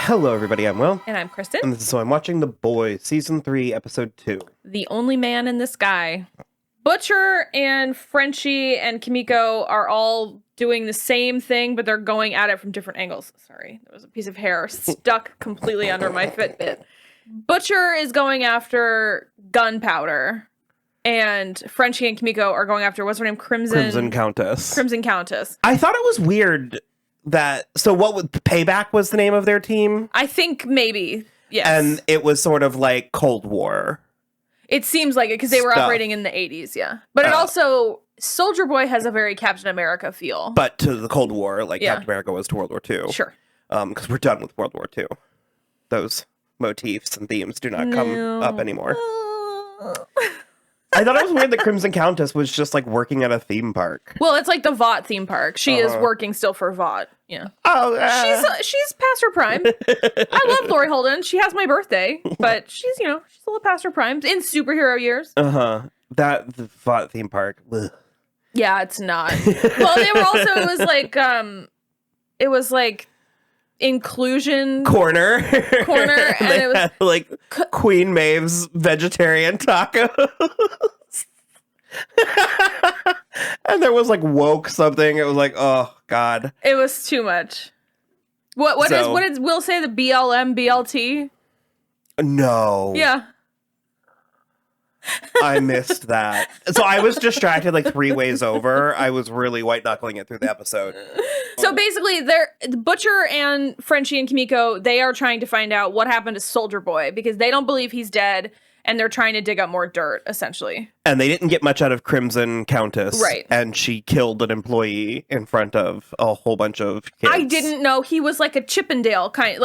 Hello, everybody. I'm Will. And I'm Kristen. And this is So I'm Watching The Boys, Season 3, Episode 2. The Only Man in the Sky. Butcher and Frenchie and Kimiko are all doing the same thing, but they're going at it from different angles. Sorry, there was a piece of hair stuck completely under my Fitbit. Butcher is going after Gunpowder, and Frenchie and Kimiko are going after, what's her name? Crimson Countess. Crimson Countess. I thought it was weird that... So what would... Payback was the name of their team? I think maybe, yes. And it was sort of like Cold War. It seems like it, because they were operating in the 80s, yeah. But it also... Soldier Boy has a very Captain America feel. But to the Cold War, like Captain America was to World War II. Sure. Because we're done with World War II. Those motifs and themes do not come up anymore. I thought it was weird that Crimson Countess was just like working at a theme park. Well, it's like the Vought theme park. She is working still for Vought. Yeah. Oh, she's past her prime. I love Lori Holden. She has my birthday, but she's she's a little past her prime in superhero years. The Vought theme park. Ugh. Yeah, it's not. Well, they were also it was like inclusion corner and it was had, like Queen Maeve's vegetarian tacos. And there was like woke something. It was like, oh god, it was too much. What did Will say? The BLM BLT? No. Yeah. I missed that. So I was distracted like 3 ways over. I was really white knuckling it through the episode. So basically, Butcher and Frenchie and Kimiko, they are trying to find out what happened to Soldier Boy because they don't believe he's dead, and they're trying to dig up more dirt, essentially. And they didn't get much out of Crimson Countess. Right. And she killed an employee in front of a whole bunch of kids. I didn't know he was like a Chippendale kind,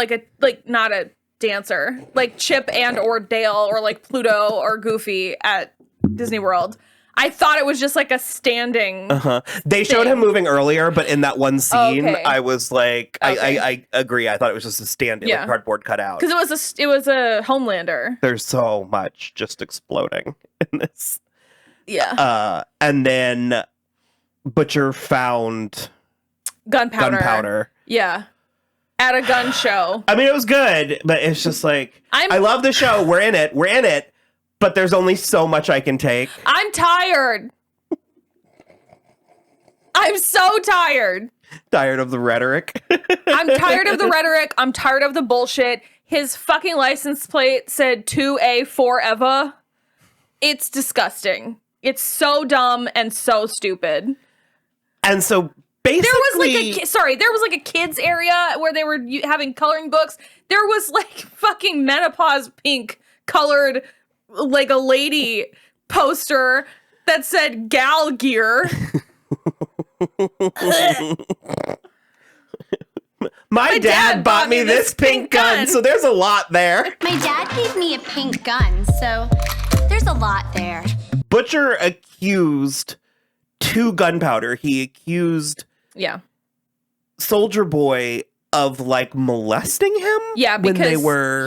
not a dancer, like Chip and or Dale or like Pluto or Goofy at Disney World. I thought it was just like a standing They showed him moving earlier, but in that one scene, okay. I was like, I agree. I thought it was just a standing like cardboard cutout. Because it was a Homelander. There's so much just exploding in this. Yeah. And then Butcher found Gunpowder. Yeah. At a gun show. I mean, it was good, but it's just like, I love the show. We're in it. But there's only so much I can take. I'm tired. I'm so tired. Tired of the rhetoric. I'm tired of the rhetoric. I'm tired of the bullshit. His fucking license plate said 2A forever. It's disgusting. It's so dumb and so stupid. And so basically... There was like a kids area where they were having coloring books. There was like fucking menopause pink colored like a lady poster that said gal gear. My dad bought me this pink gun, so there's a lot there. My dad gave me a pink gun, so there's a lot there. Butcher accused Gunpowder. He accused Soldier Boy of like molesting him. Yeah, because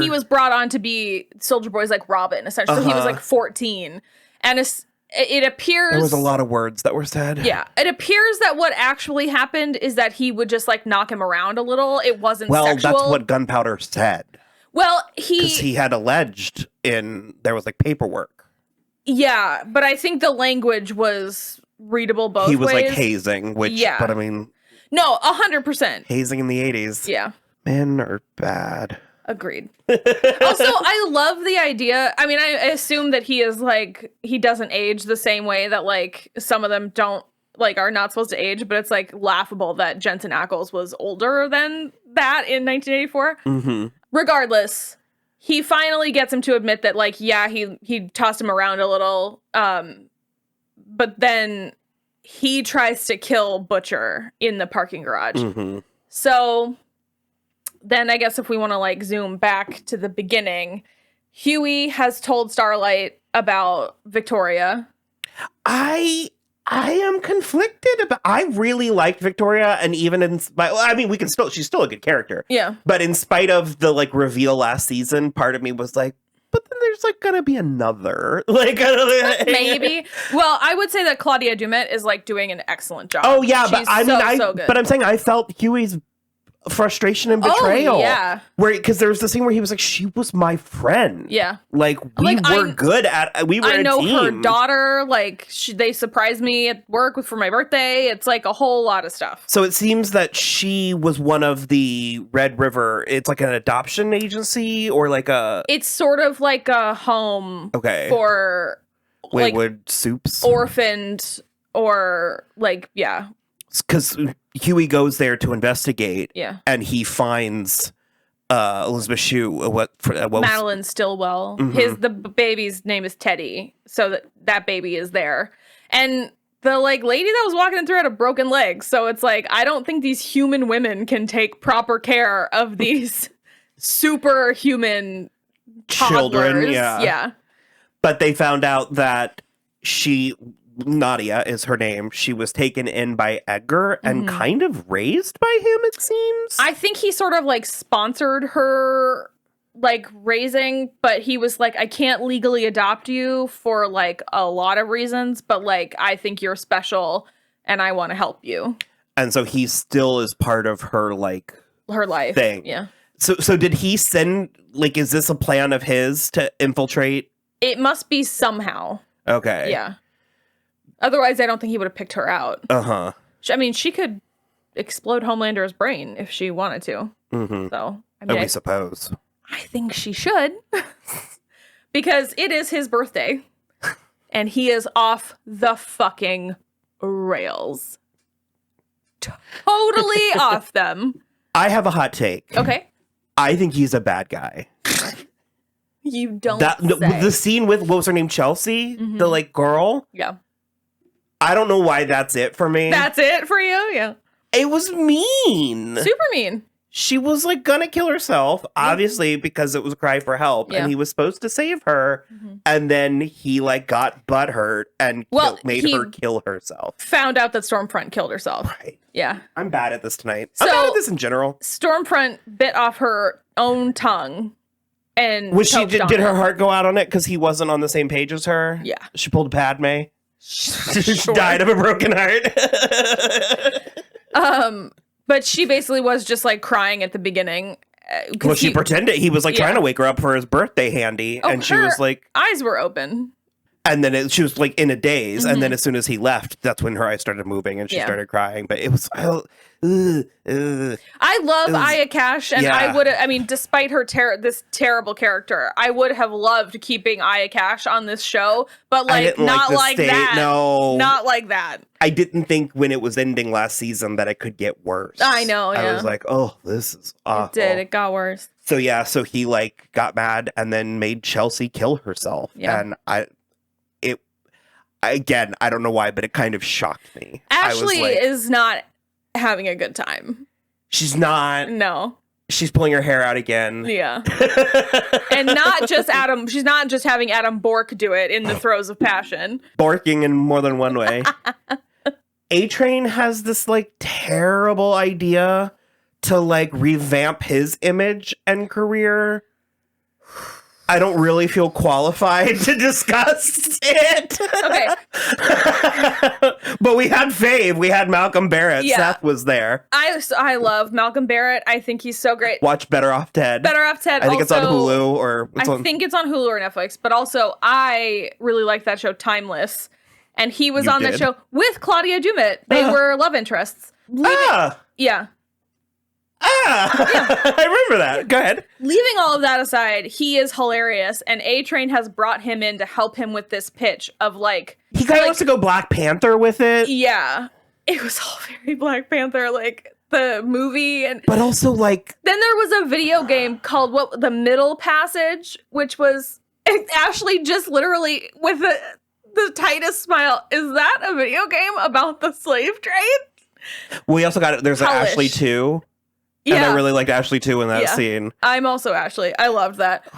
he was brought on to be Soldier Boy's like Robin, essentially. So he was like 14, and it appears there was a lot of words that were said. Yeah, it appears that what actually happened is that he would just like knock him around a little. It wasn't sexual. That's what Gunpowder said. Well, because he had alleged there was like paperwork. Yeah, but I think the language was readable both ways. He was like hazing, but I mean. No, 100%. Hazing in the 80s. Yeah. Men are bad. Agreed. Also, I love the idea. I mean, I assume that he is like, he doesn't age the same way that like some of them don't, like are not supposed to age, but it's like laughable that Jensen Ackles was older than that in 1984. Mm-hmm. Regardless, he finally gets him to admit that like, yeah, he tossed him around a little. But then he tries to kill Butcher in the parking garage. Mm-hmm. So then I guess if we want to like zoom back to the beginning, Huey has told Starlight about Victoria. I am conflicted about. I really liked Victoria, and even she's still a good character. Yeah. But in spite of the like reveal last season, part of me was like, but then there's like gonna be another maybe. Well, I would say that Claudia Dumet is like doing an excellent job. Oh yeah, She's so good. But I'm saying I felt Huey's frustration and betrayal. Oh, yeah. Because there was the scene where he was like, she was my friend. Yeah. Like, we were good at, we were I know a team. her daughter, like, they surprised me at work for my birthday. It's like a whole lot of stuff. So it seems that she was one of the Red River, it's like an adoption agency or like a... It's sort of like a home for... Wayward like, Soups? Orphaned or, like, yeah. Because Huey goes there to investigate, and he finds Elizabeth Shue. Madeline Stillwell. The baby's name is Teddy, so that baby is there, and the like lady that was walking through had a broken leg. So it's like I don't think these human women can take proper care of these superhuman children. Toddlers. Yeah. But they found out that Nadia is her name. She was taken in by Edgar and kind of raised by him, it seems. I think he sort of like sponsored her like raising, but he was like, I can't legally adopt you for like a lot of reasons, but like I think you're special and I want to help you. And so he still is part of her like her life thing. Yeah. So did he send like, is this a plan of his to infiltrate? It must be somehow. Okay. Yeah. Otherwise, I don't think he would have picked her out. Uh-huh. I mean, she could explode Homelander's brain if she wanted to. So, I mean, we suppose. I think she should. Because it is his birthday. And he is off the fucking rails. Totally off them. I have a hot take. Okay. I think he's a bad guy. You don't The scene with, what was her name, Chelsea? The, like, girl? Yeah. I don't know why that's it for me. That's it for you? Yeah. It was mean. Super mean. She was, like, gonna kill herself, obviously, because it was a cry for help. And he was supposed to save her. And then he, like, got butthurt and made her kill herself. Found out that Stormfront killed herself. Right. Yeah. I'm bad at this tonight. I'm bad at this in general. Stormfront bit off her own tongue. And did her heart go out on it because he wasn't on the same page as her? Yeah. She pulled a Padme. She died of a broken heart. But she basically was just like crying at the beginning. Well, she pretended he was like trying to wake her up for his birthday handy, and she was like, eyes were open. And then she was like in a daze, and then as soon as he left, that's when her eyes started moving and she started crying. But it was, I love Aya Cash, and I would, I mean, despite her this terrible character, I would have loved keeping Aya Cash on this show, but like not like that. No, not like that. I didn't think when it was ending last season that it could get worse. I know. Yeah. I was like, oh, this is awful. It did. It got worse. So so he like got mad and then made Chelsea kill herself, and Again, I don't know why, but it kind of shocked me. Ashley is not having a good time. She's not. No. She's pulling her hair out again. Yeah. And not just Adam. She's not just having Adam Bork do it in the throes of passion. Borking in more than one way. A-Train has this like terrible idea to like revamp his image and career. I don't really feel qualified to discuss it. Okay. But we had Fave. We had Malcolm Barrett. Yeah. Seth was there. I love Malcolm Barrett. I think he's so great. Watch Better Off Ted. Better Off Ted. I think it's on Hulu or... I think it's on Hulu or Netflix. But also, I really like that show, Timeless. And he was on that show with Claudia Dumit. They were love interests. Yeah. I remember that. Go ahead. Leaving all of that aside, he is hilarious, and A-Train has brought him in to help him with this pitch of like... He kind of wants to go Black Panther with it. Yeah. It was all very Black Panther, like the movie. But also like... Then there was a video game called The Middle Passage, which was Ashley just literally with the tightest smile. Is that a video game about the slave trade? We also got... There's an Ashley 2. Yeah. And I really liked Ashley too in that scene. I'm also Ashley. I loved that.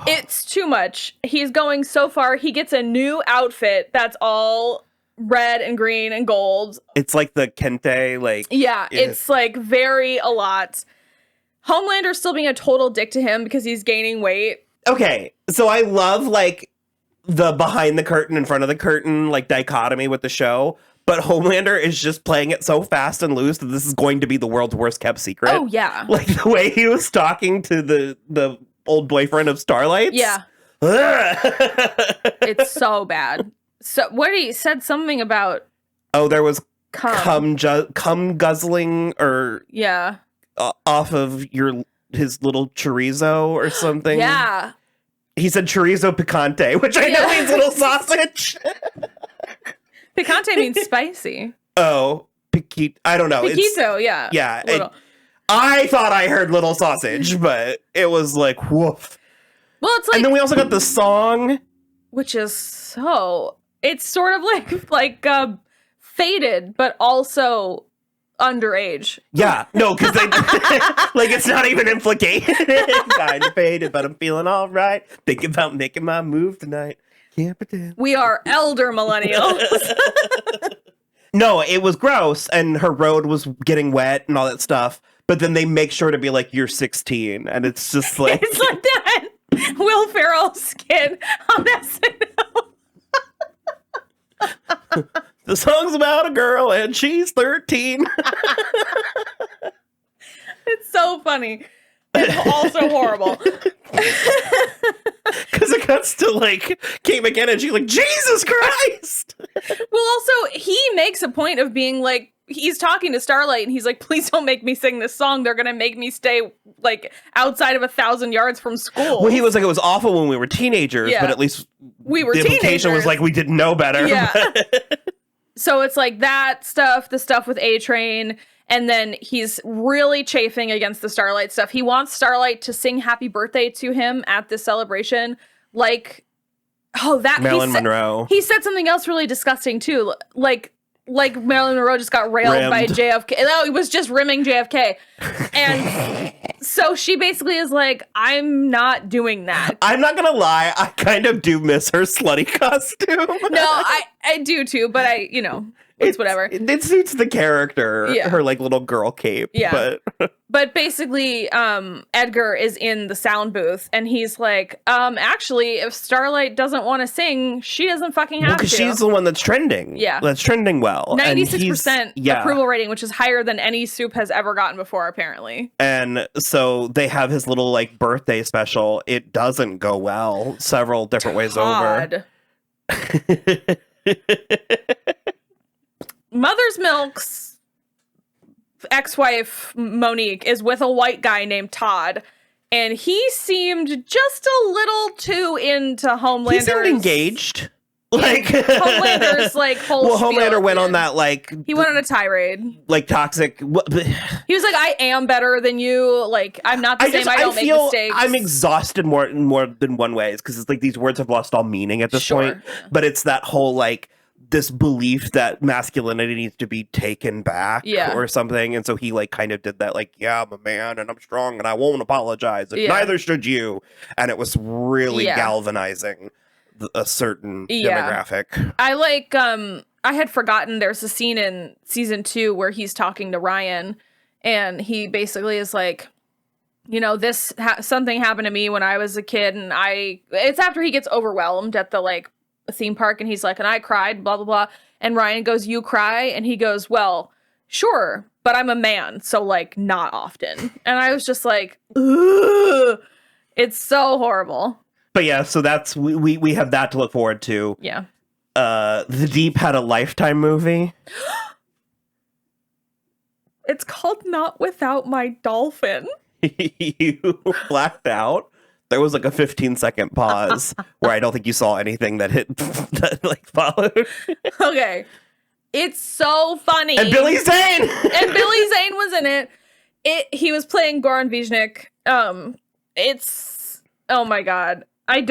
It's too much. He's going so far. He gets a new outfit that's all red and green and gold. It's like the Kente, like... Yeah, it's like very a lot. Homelander's still being a total dick to him because he's gaining weight. Okay, so I love like the behind the curtain, in front of the curtain, like dichotomy with the show. but Homelander is just playing it so fast and loose that this is going to be the world's worst kept secret. Oh, yeah. Like the way he was talking to the old boyfriend of Starlight's. Yeah. It's so bad. So what he said something about there was cum guzzling or off of his little chorizo or something. Yeah. He said chorizo picante, which I know means little sausage. Picante means spicy. Oh, I don't know. Piquito, yeah. Yeah. I thought I heard little sausage, but it was like, woof. Well, it's like... And then we also got the song. Which is so... It's sort of like faded, but also underage. Yeah. No, because they... like, it's not even implicated. Kind of faded, but I'm feeling all right. Thinking about making my move tonight. Can't pretend. We are elder millennials. No, it was gross, and her road was getting wet and all that stuff. But then they make sure to be like, you're 16, and it's just like... It's like that Will Ferrell skit on SNL. The song's about a girl, and she's 13. It's so funny. It's also horrible. Because it cuts to, like, Kate McKinnon, and she's like, Jesus Christ! Well, also, he makes a point of being like, he's talking to Starlight, and he's like, please don't make me sing this song. They're going to make me stay, like, outside of 1,000 yards from school. Well, he was like, it was awful when we were teenagers, but at least we were the implication was like, we didn't know better. Yeah. So it's like that stuff, the stuff with A-Train, and then he's really chafing against the Starlight stuff. He wants Starlight to sing happy birthday to him at this celebration. Like, Marilyn Monroe. He said something else really disgusting, too. Like Marilyn Monroe just got railed by JFK. No, he was just rimming JFK. And so she basically is like, I'm not doing that. I'm not going to lie. I kind of do miss her slutty costume. No, I do too, but it's whatever. It suits the character, her like little girl cape. Yeah. But basically, Edgar is in the sound booth and he's like, actually, if Starlight doesn't want to sing, she doesn't fucking have to. Because she's the one that's trending. Yeah. That's trending well. 96% approval rating, which is higher than any soup has ever gotten before, apparently. And so they have his little like birthday special. It doesn't go well several different ways over. Mother's Milk's ex-wife, Monique, is with a white guy named Todd, and he seemed just a little too into Homelander. He seemed engaged. Like Homelander's like whole Well, Homelander went on that like he went on a tirade, like toxic. He was like, "I am better than you. Like I'm not the same. I don't make mistakes." I'm exhausted more than one ways because it's like these words have lost all meaning at this point. But it's that whole like this belief that masculinity needs to be taken back or something. And so he like kind of did that like, yeah, I'm a man and I'm strong and I won't apologize. And neither should you. And it was really galvanizing a certain demographic. I like, I had forgotten there's a scene in season 2 where he's talking to Ryan and he basically is like, something happened to me when I was a kid and it's after he gets overwhelmed at the like theme park and he's like, and I cried, blah, blah, blah. And Ryan goes, you cry? And he goes, well, sure, but I'm a man, so like not often. And I was just like, ugh, it's so horrible. But yeah, so that's, we have that to look forward to. Yeah. The Deep had a Lifetime movie. It's called Not Without My Dolphin. You blacked out. There was like a 15-second pause where I don't think you saw anything that that like followed. Okay. It's so funny. And Billy Zane! And Billy Zane was in it. He was playing Goran Viznik. Oh my God. It's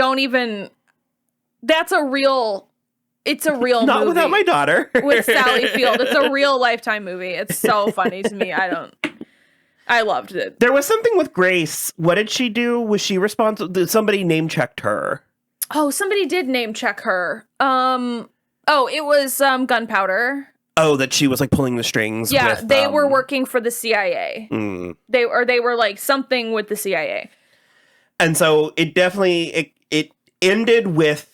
a real Not movie. Without My Daughter. With Sally Field. It's a real Lifetime movie. It's so funny to me. I loved it. There was something with Grace. What did she do? Was she responsible? Somebody name checked her. Oh, somebody did name check her. It was Gunpowder. Oh, that she was like pulling the strings. Yeah, with, they were working for the CIA. They were like something with the CIA. And so it definitely it ended with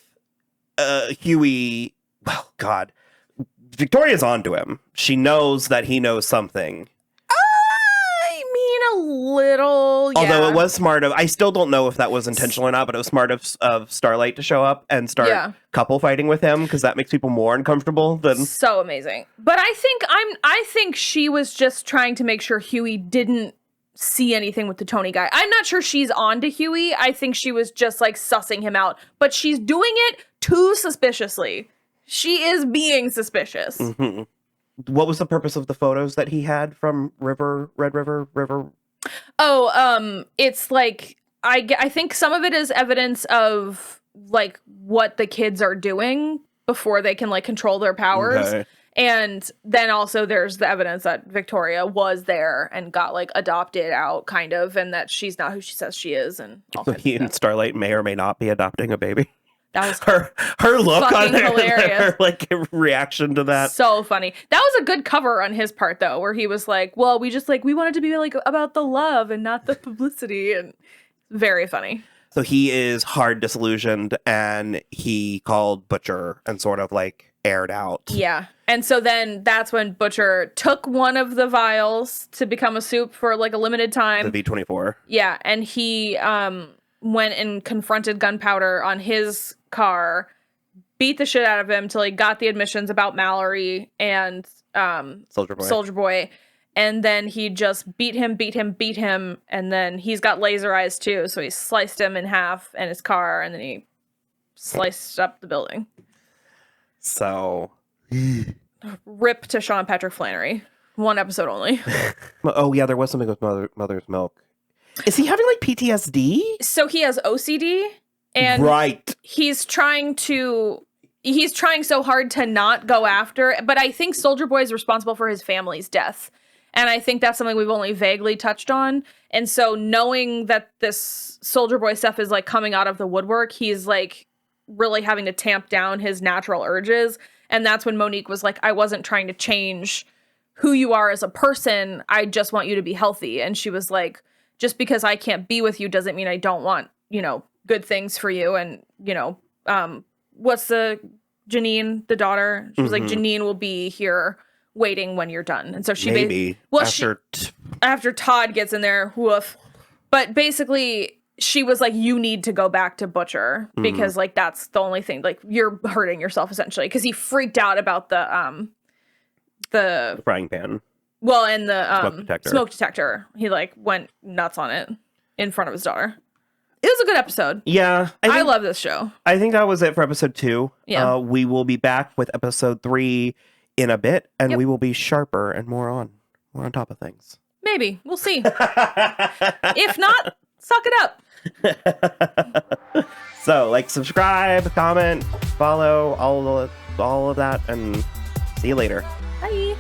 Huey. Well, God. Victoria's onto him. She knows that he knows something. I mean, a little, yeah. Although it was smart of, I still don't know if that was intentional or not, but it was smart of Starlight to show up and start couple fighting with him, because that makes people more uncomfortable than. So amazing. But I think she was just trying to make sure Huey didn't see anything with the Tony guy. I'm not sure she's on to Huey. I think she was just like sussing him out, but she's doing it too suspiciously. She is being suspicious. Mm-hmm. What was the purpose of the photos that he had from Red River? Oh, it's like, I think some of it is evidence of like what the kids are doing before they can like control their powers. Okay. And then also there's the evidence that Victoria was there and got like adopted out kind of, and that she's not who she says she is. And all So he and Starlight may or may not be adopting a baby. That was her look on hilarious. her like reaction to that. So funny. That was a good cover on his part though, where he was like, well, we just like, we wanted to be like about the love and not the publicity, and very funny. So he is hard disillusioned, and he called Butcher and sort of like aired out. Yeah. And so then that's when Butcher took one of the vials to become a soup for like a limited time. The V24. Yeah. And he went and confronted Gunpowder on his car, beat the shit out of him till he got the admissions about Mallory and Soldier Boy. And then he just beat him. And then he's got laser eyes too. So he sliced him in half and his car, and then he sliced up the building. So. Rip to Sean Patrick Flannery. One episode only. Oh, yeah, there was something with Mother's Milk. Is he having like PTSD? So he has OCD, and right. He's trying so hard to not go after, but I think Soldier Boy is responsible for his family's death. And I think that's something we've only vaguely touched on. And so knowing that this Soldier Boy stuff is like coming out of the woodwork, he's like really having to tamp down his natural urges. And that's when Monique was like, I wasn't trying to change who you are as a person. I just want you to be healthy. And she was like, just because I can't be with you doesn't mean I don't want, good things for you. And, what's the Janine, the daughter? She was like, Janine will be here waiting when you're done. And so she maybe after Todd gets in there, woof. But basically she was like, you need to go back to Butcher because like that's the only thing, like you're hurting yourself essentially, because he freaked out about the frying pan. Well, and the smoke detector. He like went nuts on it in front of his daughter. It was a good episode. Yeah. I love this show. I think that was it for episode 2. Yeah. We will be back with episode 3 in a bit, and we will be sharper and more on top of things. Maybe. We'll see. If not, suck it up. So, like, subscribe, comment, follow, all of that, and see you later. Bye.